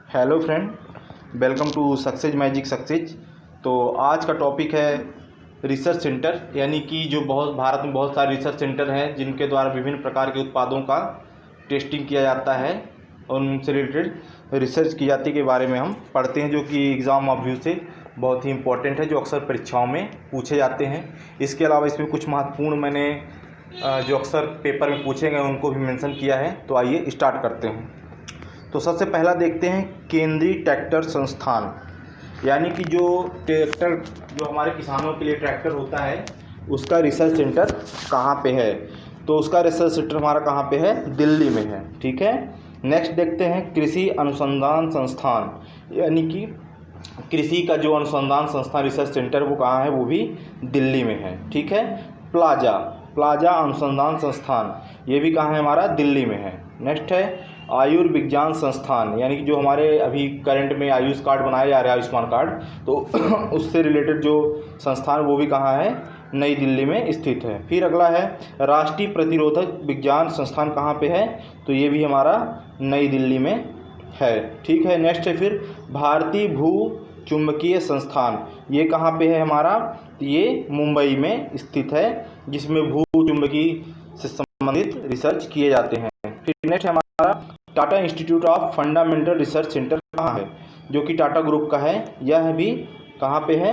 Hello friend, welcome to success magic success. तो आज का टॉपिक है रिसर्च सेंटर, यानी कि जो भारत में बहुत सारे रिसर्च सेंटर हैं जिनके द्वारा विभिन्न प्रकार के उत्पादों का टेस्टिंग किया जाता है और उनसे रिलेटेड रिसर्च की जाती के बारे में हम पढ़ते हैं, जो कि एग्ज़ाम ऑफ व्यू से बहुत ही इम्पोर्टेंट है, जो अक्सर परीक्षाओं में पूछे जाते हैं। इसके अलावा इसमें कुछ महत्वपूर्ण मैंने जो अक्सर पेपर में पूछे गए उनको भी मेंशन किया है। तो आइए स्टार्ट करते हैं। तो सबसे पहला देखते हैं केंद्रीय ट्रैक्टर संस्थान, यानी कि जो ट्रैक्टर जो हमारे किसानों के लिए ट्रैक्टर होता है उसका रिसर्च सेंटर कहाँ पे है। तो उसका रिसर्च सेंटर हमारा कहाँ पे है, दिल्ली में है। ठीक है। नेक्स्ट देखते हैं कृषि अनुसंधान संस्थान, यानी कि कृषि का जो अनुसंधान संस्थान रिसर्च सेंटर वो कहाँ है, वो भी दिल्ली में है। ठीक है। प्लाजा अनुसंधान संस्थान, ये भी कहाँ है, हमारा दिल्ली में है। नेक्स्ट है आयुर्विज्ञान संस्थान, यानी कि जो हमारे अभी करंट में आयुष कार्ड बनाया जा रहा है, आयुष्मान कार्ड, तो उससे रिलेटेड जो संस्थान वो भी कहाँ है, नई दिल्ली में स्थित है। फिर अगला है राष्ट्रीय प्रतिरोधक विज्ञान संस्थान, कहाँ पे है, तो ये भी हमारा नई दिल्ली में है। ठीक है। नेक्स्ट है फिर भारतीय भू चुंबकीय संस्थान, ये कहाँ पे है हमारा, ये मुंबई में स्थित है, जिसमें भू चुंबकीय से संबंधित रिसर्च किए जाते हैं। फिर नेक्स्ट है हमारा Tata institute of fundamental research centre, कहाँ है, जो कि टाटा ग्रुप का है, यह भी कहाँ पे है,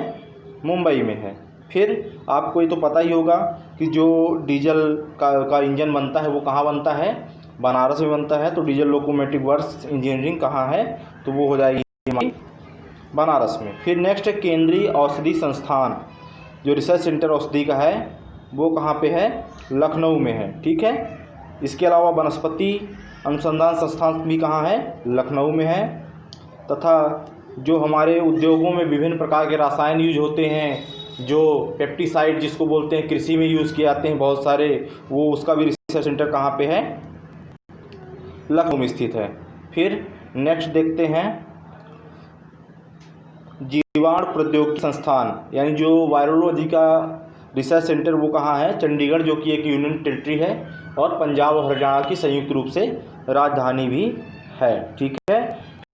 मुंबई में है। फिर आपको ये तो पता ही होगा कि जो डीजल का इंजन बनता है वो कहाँ बनता है, बनारस में बनता है। तो डीजल लोकोमोटिव वर्क्स इंजीनियरिंग कहाँ है, तो वो हो जाएगी हमारी बनारस में। फिर नेक्स्ट है केंद्रीय औषधि संस्थान, जो रिसर्च सेंटर औषधि का है वो कहाँ पे है, लखनऊ में है। ठीक है। इसके अलावा वनस्पति अनुसंधान संस्थान भी कहाँ है, लखनऊ में है। तथा जो हमारे उद्योगों में विभिन्न प्रकार के रसायन यूज होते हैं, जो पेप्टिसाइड जिसको बोलते हैं, कृषि में यूज़ किए जाते हैं बहुत सारे, वो उसका भी रिसर्च सेंटर कहाँ पे है, लखनऊ में स्थित है। फिर नेक्स्ट देखते हैं जीवाणु प्रौद्योगिकी संस्थान, यानी जो वायरोलॉजी का रिसर्च सेंटर वो कहाँ है, चंडीगढ़, जो कि एक यूनियन टेरिटरी है और पंजाब और हरियाणा की संयुक्त रूप से राजधानी भी है। ठीक है।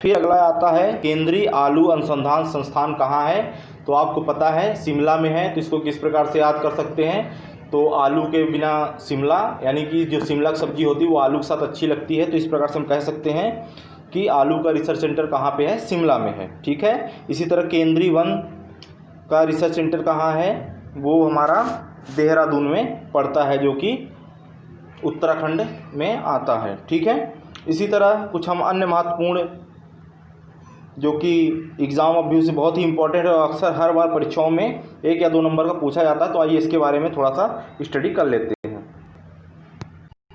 फिर अगला आता है केंद्रीय आलू अनुसंधान संस्थान, कहाँ है, तो आपको पता है शिमला में है। तो इसको किस प्रकार से याद कर सकते हैं, तो आलू के बिना शिमला, यानी कि जो शिमला की सब्जी होती है वो आलू के साथ अच्छी लगती है, तो इस प्रकार से हम कह सकते हैं कि आलू का रिसर्च सेंटर कहाँ पे है, शिमला में है। ठीक है। इसी तरह केंद्रीय वन का रिसर्च सेंटर कहाँ है, वो हमारा देहरादून में पड़ता है, जो कि उत्तराखंड में आता है। ठीक है। इसी तरह कुछ हम अन्य महत्वपूर्ण जो कि एग्ज़ाम ऑफ व्यू से बहुत ही इंपॉर्टेंट है और अक्सर हर बार परीक्षाओं में 1 या 2 नंबर का पूछा जाता है, तो आइए इसके बारे में थोड़ा सा स्टडी कर लेते हैं।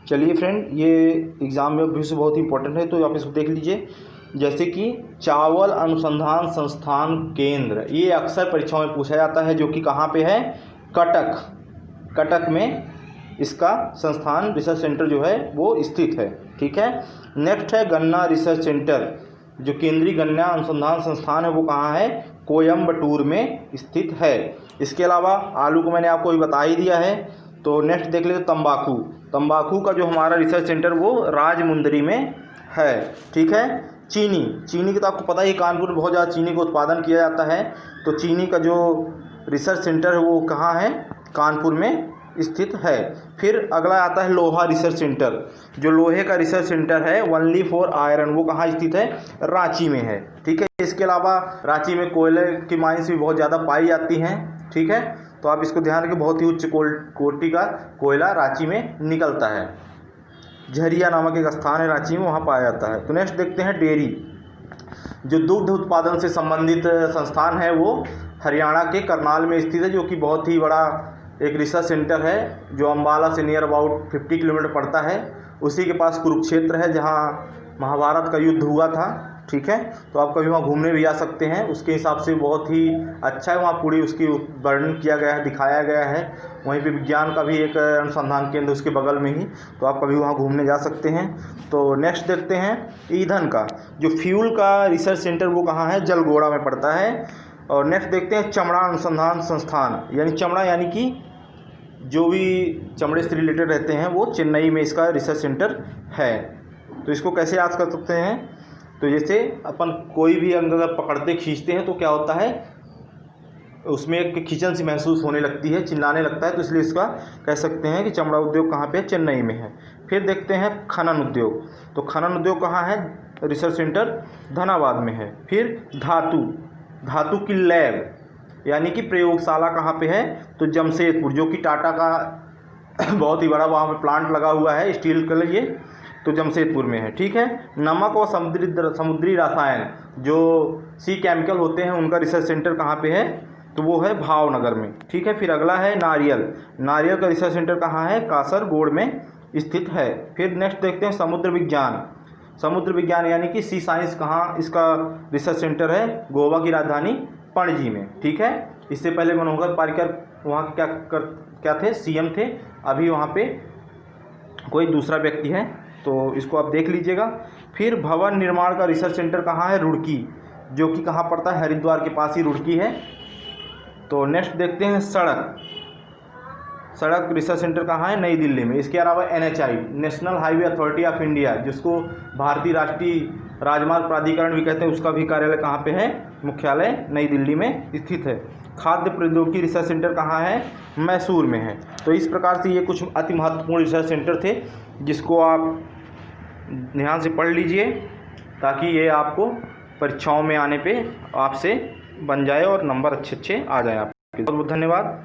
चलिए फ्रेंड, ये एग्ज़ाम ऑफ व्यू से बहुत ही इंपॉर्टेंट है, तो आप इसको देख लीजिए। जैसे कि चावल अनुसंधान संस्थान केंद्र, ये अक्सर परीक्षाओं में पूछा जाता है, जो कि कहाँ पे है, कटक में इसका संस्थान रिसर्च सेंटर जो है वो स्थित है। ठीक है। नेक्स्ट है गन्ना रिसर्च सेंटर, जो केंद्रीय गन्ना अनुसंधान संस्थान है वो कहाँ है, कोयम्बटूर में स्थित है। इसके अलावा आलू को मैंने आपको भी बता ही दिया है। तो नेक्स्ट देख लेते तंबाकू का जो हमारा रिसर्च सेंटर वो राजमुंदरी में है। ठीक है। चीनी का तो आपको पता ही, कानपुर में बहुत ज़्यादा चीनी का उत्पादन किया जाता है, तो चीनी का जो रिसर्च सेंटर है वो कहाँ है, कानपुर में स्थित है। फिर अगला आता है लोहा रिसर्च सेंटर, जो लोहे का रिसर्च सेंटर है ओनली फॉर आयरन, वो कहाँ स्थित है, रांची में है। ठीक है। इसके अलावा रांची में कोयले की माइंस भी बहुत ज़्यादा पाई जाती हैं। ठीक है। तो आप इसको ध्यान रखें, बहुत ही उच्च कोटि का कोयला रांची में निकलता है। झरिया नामक एक स्थान है रांची में, वहाँ पाया जाता है। तो नेक्स्ट देखते हैं डेयरी, जो दुग्ध उत्पादन से संबंधित संस्थान है वो हरियाणा के करनाल में स्थित है, जो कि बहुत ही बड़ा एक रिसर्च सेंटर है, जो अम्बाला से नियर अबाउट 50 किलोमीटर पड़ता है। उसी के पास कुरुक्षेत्र है, जहाँ महाभारत का युद्ध हुआ था। ठीक है। तो आप कभी वहाँ घूमने भी जा सकते हैं, उसके हिसाब से बहुत ही अच्छा है, वहाँ पूरी उसकी वर्णन किया गया है, दिखाया गया है। वहीं पे विज्ञान का भी एक अनुसंधान केंद्र उसके बगल में ही, तो आप कभी वहाँ घूमने जा सकते हैं। तो नेक्स्ट देखते हैं ईंधन का, जो फ्यूल का रिसर्च सेंटर वो कहाँ है, जलगोड़ा में पड़ता है। और नेक्स्ट देखते हैं चमड़ा अनुसंधान संस्थान, यानी चमड़ा, यानी कि जो भी चमड़े से रिलेटेड रहते हैं वो चेन्नई में इसका रिसर्च सेंटर है। तो इसको कैसे याद कर सकते हैं, तो जैसे अपन कोई भी अंग अगर पकड़ते खींचते हैं तो क्या होता है, उसमें एक खींचन सी महसूस होने लगती है, चिल्लाने लगता है, तो इसलिए इसका कह सकते हैं कि चमड़ा उद्योग कहाँ पे है, चेन्नई में है। फिर देखते हैं खनन उद्योग, तो खनन उद्योग कहाँ है, रिसर्च सेंटर धनाबाद में है। फिर धातु की लैब यानी कि प्रयोगशाला कहाँ पे है, तो जमशेदपुर, जो कि टाटा का बहुत ही बड़ा वहाँ पे प्लांट लगा हुआ है स्टील के लिए, तो जमशेदपुर में है। ठीक है। नमक और समुद्री रसायन जो सी केमिकल होते हैं उनका रिसर्च सेंटर कहाँ पे है, तो वो है भावनगर में। ठीक है। फिर अगला है नारियल का रिसर्च सेंटर कहाँ है, कासरगोड में स्थित है। फिर नेक्स्ट देखते हैं समुद्र विज्ञान यानी कि सी साइंस, कहाँ इसका रिसर्च सेंटर है, गोवा की राजधानी पणजी में। ठीक है। इससे पहले मनोहर पारिकर वहाँ क्या थे, सीएम थे, अभी वहाँ पे कोई दूसरा व्यक्ति है, तो इसको आप देख लीजिएगा। फिर भवन निर्माण का रिसर्च सेंटर कहाँ है, रुड़की, जो कि कहाँ पड़ता है, हरिद्वार के पास ही रुड़की है। तो नेक्स्ट देखते हैं सड़क रिसर्च सेंटर कहाँ है, नई दिल्ली में। इसके अलावा NHI, national highway authority of India, जिसको भारतीय राष्ट्रीय राजमार्ग प्राधिकरण भी कहते हैं, उसका भी कार्यालय कहाँ पे है, मुख्यालय नई दिल्ली में स्थित है। खाद्य प्रौद्योगिकी रिसर्च सेंटर कहाँ है, मैसूर में है। तो इस प्रकार से ये कुछ अति महत्वपूर्ण रिसर्च सेंटर थे, जिसको आप ध्यान से पढ़ लीजिए ताकि ये आपको परीक्षाओं में आने पे आपसे बन जाए और नंबर अच्छे आ जाए आपके। बहुत बहुत धन्यवाद।